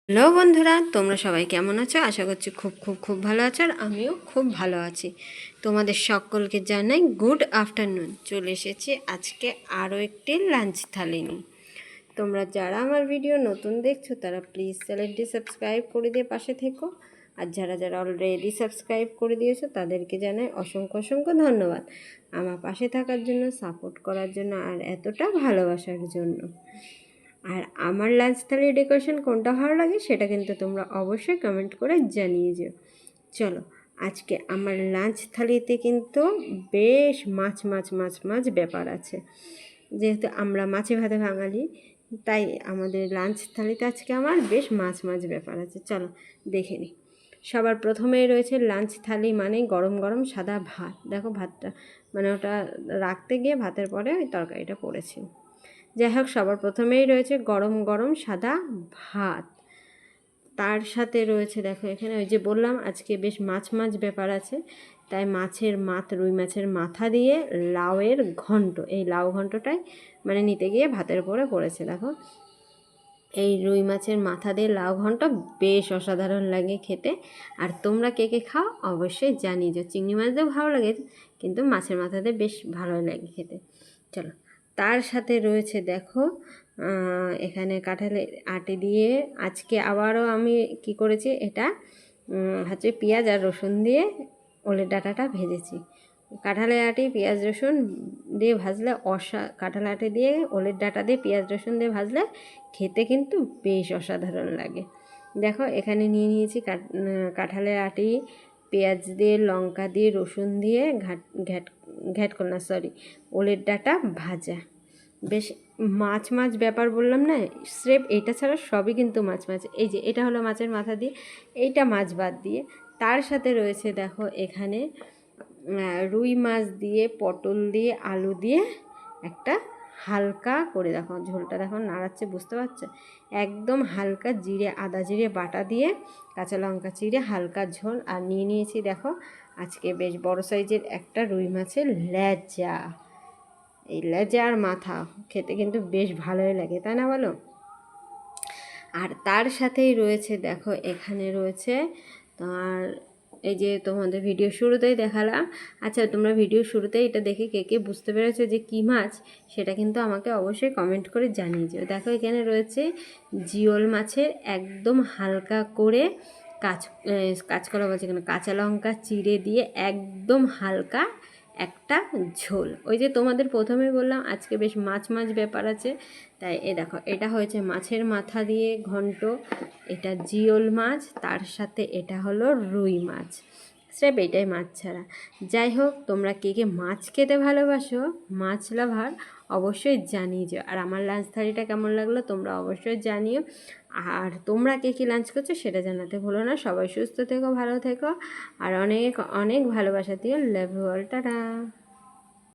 Hello বন্ধুরা, তোমরা সবাই কেমন আছো? আশা করছি খুব খুব খুব ভালো আছো, আর আমিও খুব ভালো আছি। তোমাদের সকলকে জানাই গুড আফটারনুন। চলে এসেছি আজকে আরও একটি লাঞ্চ থালি নিয়ে। তোমরা যারা আমার ভিডিও নতুন দেখছো তারা প্লিজ চ্যানেলটি সাবস্ক্রাইব করে দিয়ে পাশে থেকো, আর যারা যারা অলরেডি সাবস্ক্রাইব করে দিয়েছো তাদেরকে জানাই অসংখ্য অসংখ্য ধন্যবাদ আমার পাশে থাকার জন্য, সাপোর্ট করার জন্য, আর এতটা ভালোবাসার জন্য। আর আমার লাঞ্চ থালির ডেকোরেশন কোনটা ভালো লাগে সেটা কিন্তু তোমরা অবশ্যই কমেন্ট করে জানিয়ে যেও। চলো, আজকে আমার লাঞ্চ থালিতে কিন্তু বেশ মাছ মাছ মাছ মাছ ব্যাপার আছে। যেহেতু আমরা মাছে ভাতে বাঙালি, তাই আমাদের লাঞ্চ থালিতে আজকে আমার বেশ মাছ মাছ ব্যাপার আছে। চলো দেখে নিই। সবার প্রথমেই রয়েছে লাঞ্চ থালি মানে গরম গরম সাদা ভাত। দেখো ভাতটা মানে ওটা রাখতে গিয়ে ভাতের পরে ওই তরকারিটা পড়েছে। যাই হোক, সবার প্রথমেই রয়েছে গরম গরম সাদা ভাত। তার সাথে রয়েছে দেখো এখানে ওই যে বললাম আজকে বেশ মাছ মাছ ব্যাপার আছে, তাই রুই মাছের মাথা দিয়ে লাউয়ের ঘন্ট, এই লাউ ঘন্টটাই মানে নিতে গিয়ে ভাতের উপরে পড়েছে। দেখো এই রুই মাছের মাথা দিয়ে লাউ ঘন্ট বেশ অসাধারণ লাগে খেতে। আর তোমরা কে কে খাও অবশ্যই জানিয়ে যে চিংড়ি মাছ দিয়েও ভালো লাগে, কিন্তু মাছের মাথা দিয়ে বেশ ভালোই লাগে খেতে। চলো, তার সাথে রয়েছে দেখো এখানে কাঁঠালের আটি দিয়ে আজকে আবারও আমি কি করেছি, এটা হচ্ছে পেঁয়াজ আর রসুন দিয়ে ওলের ডাঁটাটা ভেজেছি। কাঁঠালের আটি পেঁয়াজ রসুন দিয়ে ভাজলে কাঁঠালের আটি দিয়ে ওলের ডাঁটা দিয়ে পেঁয়াজ রসুন দিয়ে ভাজলে খেতে কিন্তু বেশ অসাধারণ লাগে। দেখো এখানে নিয়ে নিয়েছি কাঁঠালের আটি, পেঁয়াজ দিয়ে, লঙ্কা দিয়ে, রসুন দিয়ে ঘ্যাট করনা সরি ওলের ডাঁটা ভাজা। বেশ মাছ মাছ ব্যাপার বললাম না, স্রেফ এটা ছাড়া সবই কিন্তু মাছ মাছ। এই যে এটা হলো মাছের মাথা দিয়ে, এইটা মাছ বাদ দিয়ে। তার সাথে রয়েছে দেখো এখানে রুই মাছ দিয়ে, পটল দিয়ে, আলু দিয়ে একটা হালকা করে, দেখো ঝোলটা দেখো নাড়াচ্ছে, বুঝতে পারছো? একদম হালকা জিরে আদা জিরে বাটা দিয়ে, কাঁচা লঙ্কা চিড়ে হালকা ঝোল। আর নিয়ে নিয়েছি দেখো আজকে বেশ বড় সাইজের একটা রুই মাছের লেজা। এই লেজা আর মাথা খেতে কিন্তু বেশ ভালোই লাগে, তাই না বলো? আর তার সাথেই রয়েছে দেখো এখানে রয়েছে তোমার এই যে তোমাদের ভিডিও শুরুতেই দেখালাম। আচ্ছা, তোমরা ভিডিও শুরুতেই এটা দেখে কে কে বুঝতে পেরেছো যে কী মাছ, সেটা কিন্তু আমাকে অবশ্যই কমেন্ট করে জানিয়ে যাও। দেখো এখানে রয়েছে জিওল মাছের একদম হালকা করে কাঁচকলা বলছে কেন, কাঁচা লঙ্কা চিড়ে দিয়ে একদম হালকা একটা ঝোল। ওই যে তোমাদের প্রথমে বললাম আজকে বেশ মাছ মাছ ব্যাপার আছে, তাই এ দেখো এটা হয়েছে মাছের মাথা দিয়ে ঘন্ট, এটা জিওল মাছ, তার সাথে এটা হলো রুই মাছ। স্রেফ এটাই মাছ ছাড়া। যাই হোক, তোমরা কে কে মাছ খেতে ভালোবাসো, মাছ লাভার, অবশ্যই জানিয়ে যাও। আর আমার লাঞ্চ থালিটা কেমন লাগলো তোমরা অবশ্যই জানিও। আর তোমরা কে কী লাঞ্চ করছো সেটা জানাতে ভুলো না। সবাই সুস্থ থেকো, ভালো থেকো, আর অনেক অনেক ভালোবাসা দিও। Love you all, tata.